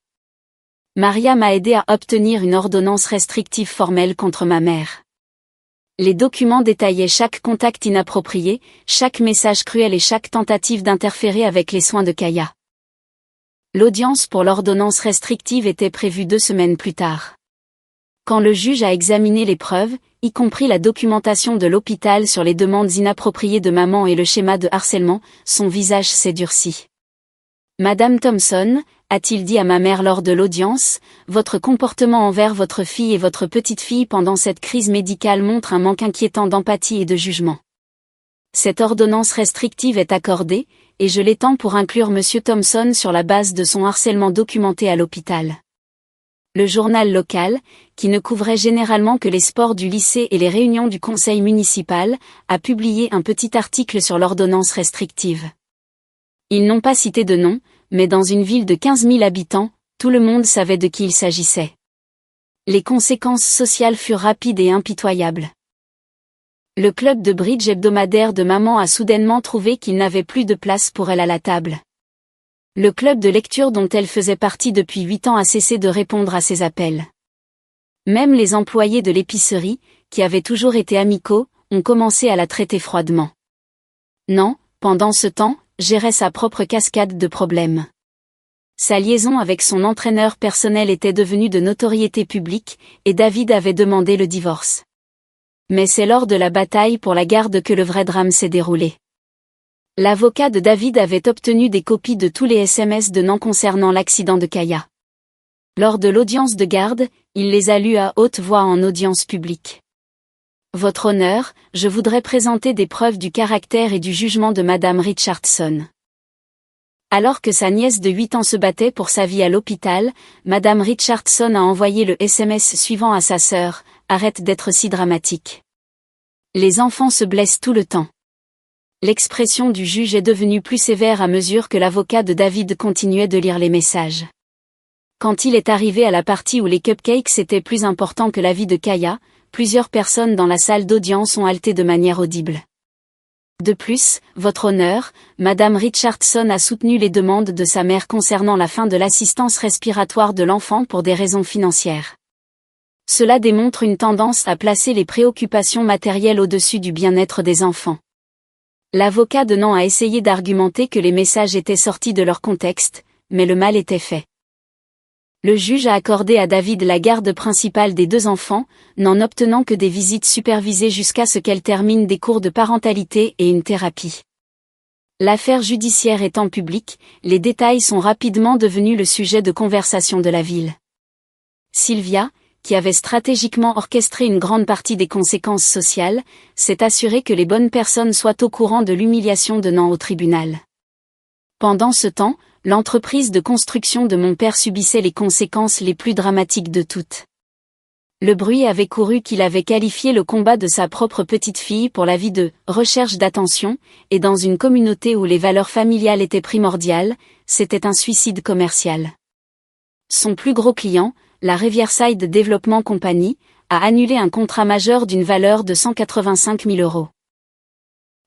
Maria m'a aidé à obtenir une ordonnance restrictive formelle contre ma mère. Les documents détaillaient chaque contact inapproprié, chaque message cruel et chaque tentative d'interférer avec les soins de Kaya. L'audience pour l'ordonnance restrictive était prévue 2 semaines plus tard. Quand le juge a examiné les preuves, y compris la documentation de l'hôpital sur les demandes inappropriées de maman et le schéma de harcèlement, son visage s'est durci. Madame Thompson, a-t-il dit à ma mère lors de l'audience, votre comportement envers votre fille et votre petite-fille pendant cette crise médicale montre un manque inquiétant d'empathie et de jugement. Cette ordonnance restrictive est accordée, et je l'étends pour inclure M. Thompson sur la base de son harcèlement documenté à l'hôpital. Le journal local, qui ne couvrait généralement que les sports du lycée et les réunions du conseil municipal, a publié un petit article sur l'ordonnance restrictive. Ils n'ont pas cité de nom, mais dans une ville de 15 000 habitants, tout le monde savait de qui il s'agissait. Les conséquences sociales furent rapides et impitoyables. Le club de bridge hebdomadaire de maman a soudainement trouvé qu'il n'avait plus de place pour elle à la table. Le club de lecture dont elle faisait partie depuis 8 ans a cessé de répondre à ses appels. Même les employés de l'épicerie, qui avaient toujours été amicaux, ont commencé à la traiter froidement. Non, pendant ce temps, gérait sa propre cascade de problèmes. Sa liaison avec son entraîneur personnel était devenue de notoriété publique, et David avait demandé le divorce. Mais c'est lors de la bataille pour la garde que le vrai drame s'est déroulé. L'avocat de David avait obtenu des copies de tous les SMS de Nan concernant l'accident de Kaya. Lors de l'audience de garde, il les a lus à haute voix en audience publique. Votre honneur, je voudrais présenter des preuves du caractère et du jugement de Madame Richardson. Alors que sa nièce de 8 ans se battait pour sa vie à l'hôpital, Madame Richardson a envoyé le SMS suivant à sa sœur, « Arrête d'être si dramatique. Les enfants se blessent tout le temps. » L'expression du juge est devenue plus sévère à mesure que l'avocat de David continuait de lire les messages. Quand il est arrivé à la partie où les cupcakes étaient plus importants que la vie de Kaya, plusieurs personnes dans la salle d'audience ont halté de manière audible. De plus, votre honneur, Madame Richardson a soutenu les demandes de sa mère concernant la fin de l'assistance respiratoire de l'enfant pour des raisons financières. Cela démontre une tendance à placer les préoccupations matérielles au-dessus du bien-être des enfants. L'avocat de Nan a essayé d'argumenter que les messages étaient sortis de leur contexte, mais le mal était fait. Le juge a accordé à David la garde principale des 2 enfants, n'en obtenant que des visites supervisées jusqu'à ce qu'elle termine des cours de parentalité et une thérapie. L'affaire judiciaire étant publique, les détails sont rapidement devenus le sujet de conversation de la ville. Sylvia, qui avait stratégiquement orchestré une grande partie des conséquences sociales, s'est assurée que les bonnes personnes soient au courant de l'humiliation de Nan au tribunal. Pendant ce temps, l'entreprise de construction de mon père subissait les conséquences les plus dramatiques de toutes. Le bruit avait couru qu'il avait qualifié le combat de sa propre petite-fille pour la vie de « recherche d'attention », et dans une communauté où les valeurs familiales étaient primordiales, c'était un suicide commercial. Son plus gros client, la Riverside Development Company, a annulé un contrat majeur d'une valeur de 185 000 €.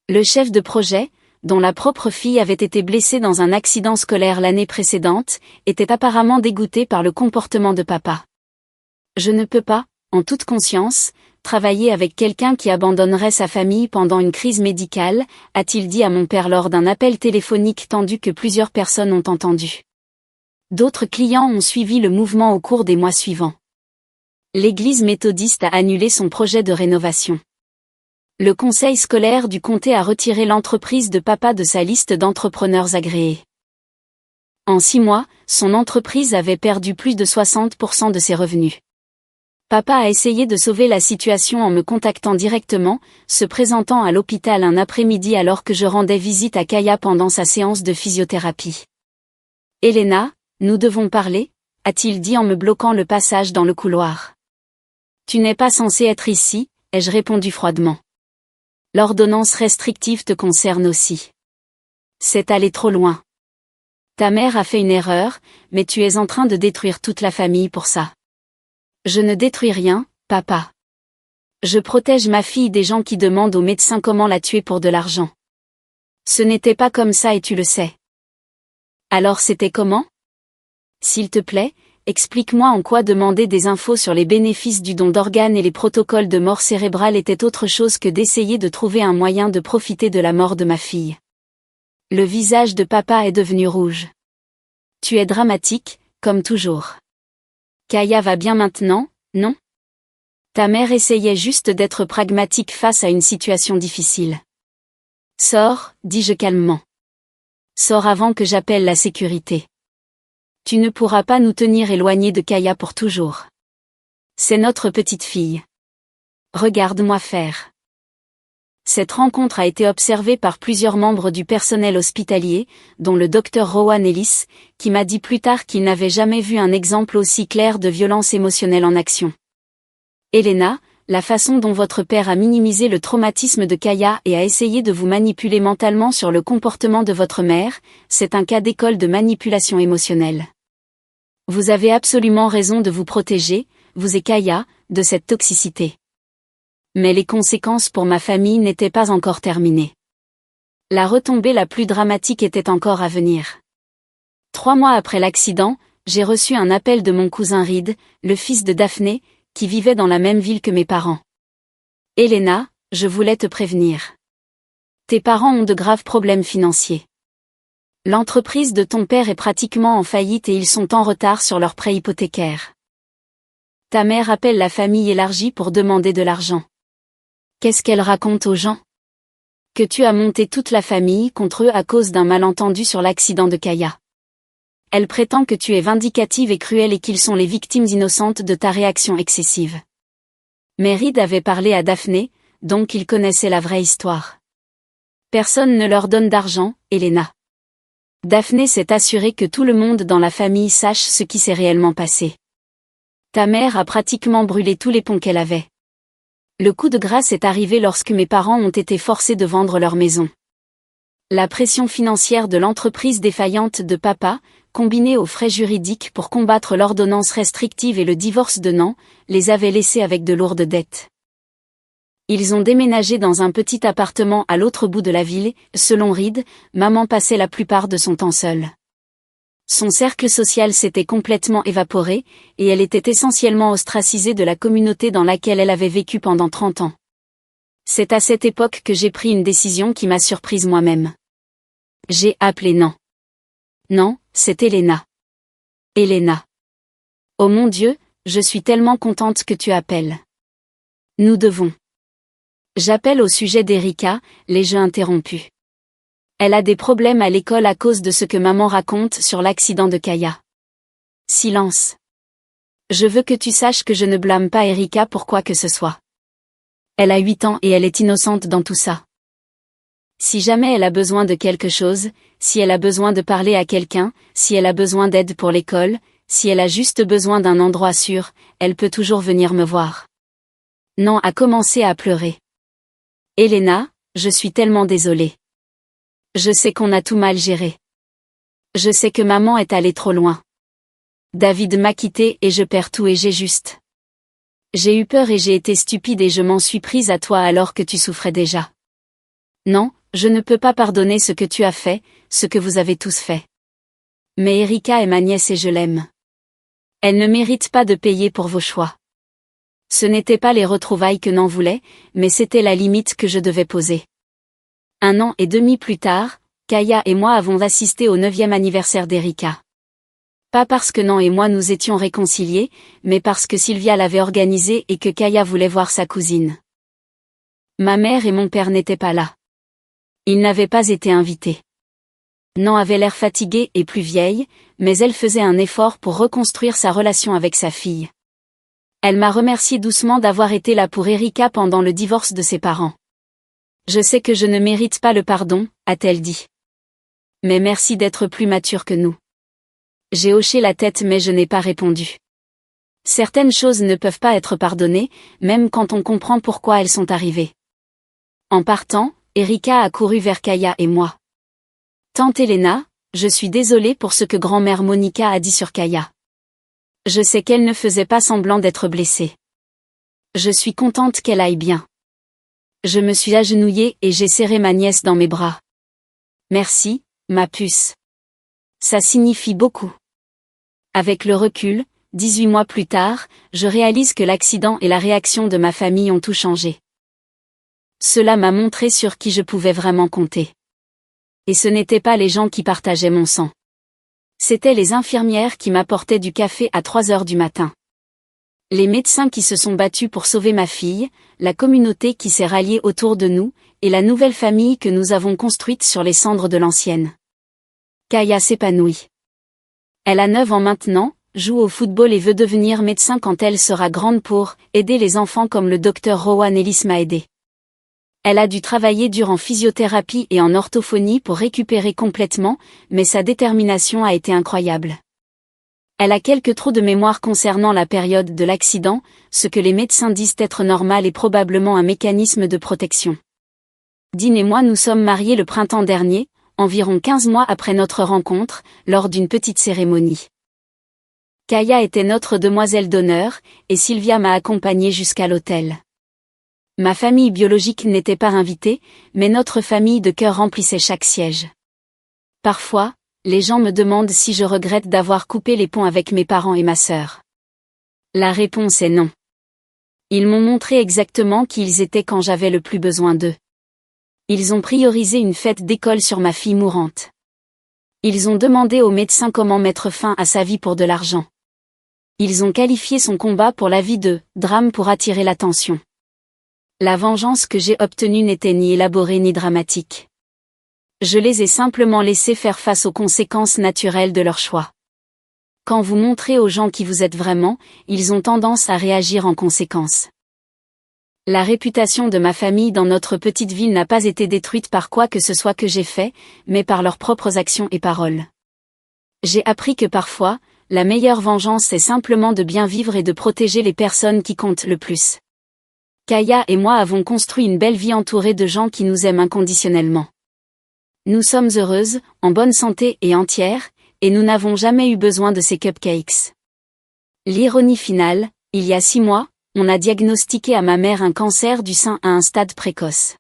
Le chef de projet, dont la propre fille avait été blessée dans un accident scolaire l'année précédente, était apparemment dégoûté par le comportement de papa. Je ne peux pas, en toute conscience, travailler avec quelqu'un qui abandonnerait sa famille pendant une crise médicale, a-t-il dit à mon père lors d'un appel téléphonique tendu que plusieurs personnes ont entendu. D'autres clients ont suivi le mouvement au cours des mois suivants. L'église méthodiste a annulé son projet de rénovation. Le conseil scolaire du comté a retiré l'entreprise de papa de sa liste d'entrepreneurs agréés. En 6 mois, son entreprise avait perdu plus de 60% de ses revenus. Papa a essayé de sauver la situation en me contactant directement, se présentant à l'hôpital un après-midi alors que je rendais visite à Kaya pendant sa séance de physiothérapie. « Elena, nous devons parler », a-t-il dit en me bloquant le passage dans le couloir. « Tu n'es pas censé être ici », ai-je répondu froidement. « L'ordonnance restrictive te concerne aussi. C'est aller trop loin. Ta mère a fait une erreur, mais tu es en train de détruire toute la famille pour ça. » Je ne détruis rien, papa. Je protège ma fille des gens qui demandent au médecin comment la tuer pour de l'argent. Ce n'était pas comme ça et tu le sais. Alors c'était comment ? S'il te plaît, explique-moi en quoi demander des infos sur les bénéfices du don d'organes et les protocoles de mort cérébrale était autre chose que d'essayer de trouver un moyen de profiter de la mort de ma fille. Le visage de papa est devenu rouge. Tu es dramatique, comme toujours. Kaya va bien maintenant, non ? Ta mère essayait juste d'être pragmatique face à une situation difficile. Sors, dis-je calmement. Sors avant que j'appelle la sécurité. Tu ne pourras pas nous tenir éloignés de Kaya pour toujours. C'est notre petite fille. Regarde-moi faire. Cette rencontre a été observée par plusieurs membres du personnel hospitalier, dont le docteur Rowan Ellis, qui m'a dit plus tard qu'il n'avait jamais vu un exemple aussi clair de violence émotionnelle en action. Elena, la façon dont votre père a minimisé le traumatisme de Kaya et a essayé de vous manipuler mentalement sur le comportement de votre mère, c'est un cas d'école de manipulation émotionnelle. Vous avez absolument raison de vous protéger, vous et Kaya, de cette toxicité. Mais les conséquences pour ma famille n'étaient pas encore terminées. La retombée la plus dramatique était encore à venir. 3 mois après l'accident, j'ai reçu un appel de mon cousin Reed, le fils de Daphné, qui vivait dans la même ville que mes parents. Elena, je voulais te prévenir. Tes parents ont de graves problèmes financiers. L'entreprise de ton père est pratiquement en faillite et ils sont en retard sur leur prêt hypothécaire. Ta mère appelle la famille élargie pour demander de l'argent. Qu'est-ce qu'elle raconte aux gens? Que tu as monté toute la famille contre eux à cause d'un malentendu sur l'accident de Kaya. Elle prétend que tu es vindicative et cruelle et qu'ils sont les victimes innocentes de ta réaction excessive. Mais Reed avait parlé à Daphné, donc il connaissait la vraie histoire. Personne ne leur donne d'argent, Elena. Daphné s'est assurée que tout le monde dans la famille sache ce qui s'est réellement passé. Ta mère a pratiquement brûlé tous les ponts qu'elle avait. Le coup de grâce est arrivé lorsque mes parents ont été forcés de vendre leur maison. La pression financière de l'entreprise défaillante de papa, combinée aux frais juridiques pour combattre l'ordonnance restrictive et le divorce de Nan, les avait laissés avec de lourdes dettes. Ils ont déménagé dans un petit appartement à l'autre bout de la ville. Selon Reed, maman passait la plupart de son temps seule. Son cercle social s'était complètement évaporé, et elle était essentiellement ostracisée de la communauté dans laquelle elle avait vécu pendant 30 ans. C'est à cette époque que j'ai pris une décision qui m'a surprise moi-même. J'ai appelé Nan. Non, c'est Elena. Elena. Oh mon Dieu, je suis tellement contente que tu appelles. Nous devons. J'appelle au sujet d'Erika, les jeux interrompus. Elle a des problèmes à l'école à cause de ce que maman raconte sur l'accident de Kaya. Silence. Je veux que tu saches que je ne blâme pas Erika pour quoi que ce soit. Elle a 8 ans et elle est innocente dans tout ça. Si jamais elle a besoin de quelque chose, si elle a besoin de parler à quelqu'un, si elle a besoin d'aide pour l'école, si elle a juste besoin d'un endroit sûr, elle peut toujours venir me voir. Nan a commencé à pleurer. Elena, je suis tellement désolée. Je sais qu'on a tout mal géré. Je sais que maman est allée trop loin. David m'a quitté et je perds tout et j'ai juste. J'ai eu peur et j'ai été stupide et je m'en suis prise à toi alors que tu souffrais déjà. Non, je ne peux pas pardonner ce que tu as fait, ce que vous avez tous fait. Mais Erika est ma nièce et je l'aime. Elle ne mérite pas de payer pour vos choix. Ce n'était pas les retrouvailles que Nan voulait, mais c'était la limite que je devais poser. 1 an et demi plus tard, Kaya et moi avons assisté au 9e anniversaire d'Erika. Pas parce que Nan et moi nous étions réconciliés, mais parce que Sylvia l'avait organisé et que Kaya voulait voir sa cousine. Ma mère et mon père n'étaient pas là. Ils n'avaient pas été invités. Nan avait l'air fatiguée et plus vieille, mais elle faisait un effort pour reconstruire sa relation avec sa fille. Elle m'a remercié doucement d'avoir été là pour Erika pendant le divorce de ses parents. Je sais que je ne mérite pas le pardon, a-t-elle dit. Mais merci d'être plus mature que nous. J'ai hoché la tête mais je n'ai pas répondu. Certaines choses ne peuvent pas être pardonnées, même quand on comprend pourquoi elles sont arrivées. En partant, Erika a couru vers Kaya et moi. Tante Elena, je suis désolée pour ce que grand-mère Monica a dit sur Kaya. Je sais qu'elle ne faisait pas semblant d'être blessée. Je suis contente qu'elle aille bien. Je me suis agenouillée et j'ai serré ma nièce dans mes bras. Merci, ma puce. Ça signifie beaucoup. Avec le recul, 18 mois plus tard, je réalise que l'accident et la réaction de ma famille ont tout changé. Cela m'a montré sur qui je pouvais vraiment compter. Et ce n'étaient pas les gens qui partageaient mon sang. C'étaient les infirmières qui m'apportaient du café à 3 heures du matin. Les médecins qui se sont battus pour sauver ma fille, la communauté qui s'est ralliée autour de nous, et la nouvelle famille que nous avons construite sur les cendres de l'ancienne. Kaya s'épanouit. Elle a 9 ans maintenant, joue au football et veut devenir médecin quand elle sera grande pour aider les enfants comme le docteur Rowan Ellis m'a aidé. Elle a dû travailler dur en physiothérapie et en orthophonie pour récupérer complètement, mais sa détermination a été incroyable. Elle a quelques trous de mémoire concernant la période de l'accident, ce que les médecins disent être normal et probablement un mécanisme de protection. Dean et moi nous sommes mariés le printemps dernier, environ 15 mois après notre rencontre, lors d'une petite cérémonie. Kaya était notre demoiselle d'honneur, et Sylvia m'a accompagnée jusqu'à l'hôtel. Ma famille biologique n'était pas invitée, mais notre famille de cœur remplissait chaque siège. Parfois, les gens me demandent si je regrette d'avoir coupé les ponts avec mes parents et ma sœur. La réponse est non. Ils m'ont montré exactement qui ils étaient quand j'avais le plus besoin d'eux. Ils ont priorisé une fête d'école sur ma fille mourante. Ils ont demandé au médecin comment mettre fin à sa vie pour de l'argent. Ils ont qualifié son combat pour la vie de drame pour attirer l'attention. La vengeance que j'ai obtenue n'était ni élaborée ni dramatique. Je les ai simplement laissés faire face aux conséquences naturelles de leur choix. Quand vous montrez aux gens qui vous êtes vraiment, ils ont tendance à réagir en conséquence. La réputation de ma famille dans notre petite ville n'a pas été détruite par quoi que ce soit que j'ai fait, mais par leurs propres actions et paroles. J'ai appris que parfois, la meilleure vengeance c'est simplement de bien vivre et de protéger les personnes qui comptent le plus. Kaya et moi avons construit une belle vie entourée de gens qui nous aiment inconditionnellement. Nous sommes heureuses, en bonne santé et entières, et nous n'avons jamais eu besoin de ces cupcakes. L'ironie finale, il y a 6 mois, on a diagnostiqué à ma mère un cancer du sein à un stade précoce.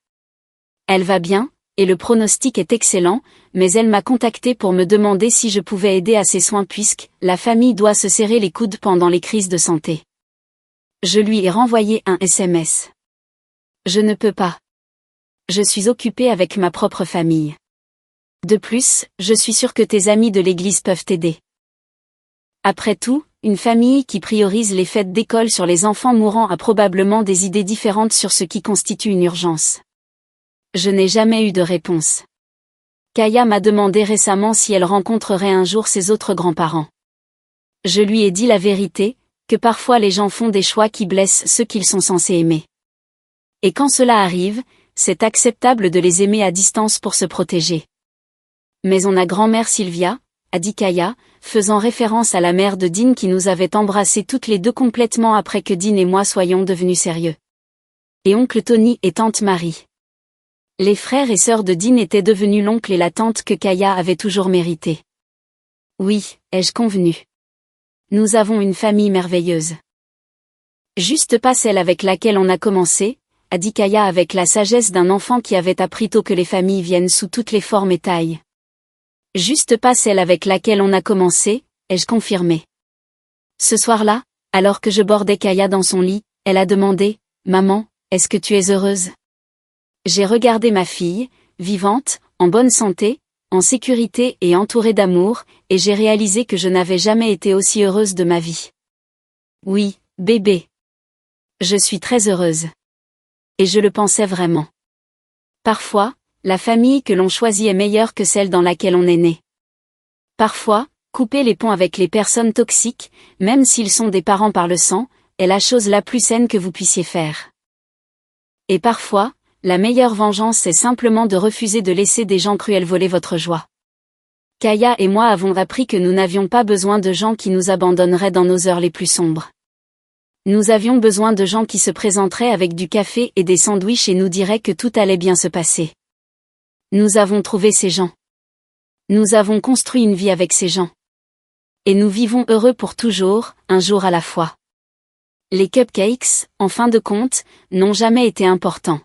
Elle va bien, et le pronostic est excellent, mais elle m'a contacté pour me demander si je pouvais aider à ses soins puisque la famille doit se serrer les coudes pendant les crises de santé. Je lui ai renvoyé un SMS. Je ne peux pas. Je suis occupée avec ma propre famille. De plus, je suis sûre que tes amis de l'église peuvent t'aider. Après tout, une famille qui priorise les fêtes d'école sur les enfants mourants a probablement des idées différentes sur ce qui constitue une urgence. Je n'ai jamais eu de réponse. Kaya m'a demandé récemment si elle rencontrerait un jour ses autres grands-parents. Je lui ai dit la vérité, que parfois les gens font des choix qui blessent ceux qu'ils sont censés aimer. Et quand cela arrive, c'est acceptable de les aimer à distance pour se protéger. Mais on a grand-mère Sylvia, a dit Kaya, faisant référence à la mère de Dean qui nous avait embrassés toutes les deux complètement après que Dean et moi soyons devenus sérieux. Et oncle Tony et tante Marie. Les frères et sœurs de Dean étaient devenus l'oncle et la tante que Kaya avait toujours mérité. Oui, ai-je convenu. Nous avons une famille merveilleuse. Juste pas celle avec laquelle on a commencé, a dit Kaya avec la sagesse d'un enfant qui avait appris tôt que les familles viennent sous toutes les formes et tailles. Juste pas celle avec laquelle on a commencé, ai-je confirmé. Ce soir-là, alors que je bordais Kaya dans son lit, elle a demandé, « Maman, est-ce que tu es heureuse ?» J'ai regardé ma fille, vivante, en bonne santé, en sécurité et entourée d'amour, et j'ai réalisé que je n'avais jamais été aussi heureuse de ma vie. Oui, bébé. Je suis très heureuse. Et je le pensais vraiment. Parfois, la famille que l'on choisit est meilleure que celle dans laquelle on est né. Parfois, couper les ponts avec les personnes toxiques, même s'ils sont des parents par le sang, est la chose la plus saine que vous puissiez faire. Et parfois, la meilleure vengeance c'est simplement de refuser de laisser des gens cruels voler votre joie. Kaya et moi avons appris que nous n'avions pas besoin de gens qui nous abandonneraient dans nos heures les plus sombres. Nous avions besoin de gens qui se présenteraient avec du café et des sandwichs et nous diraient que tout allait bien se passer. Nous avons trouvé ces gens. Nous avons construit une vie avec ces gens. Et nous vivons heureux pour toujours, un jour à la fois. Les cupcakes, en fin de compte, n'ont jamais été importants.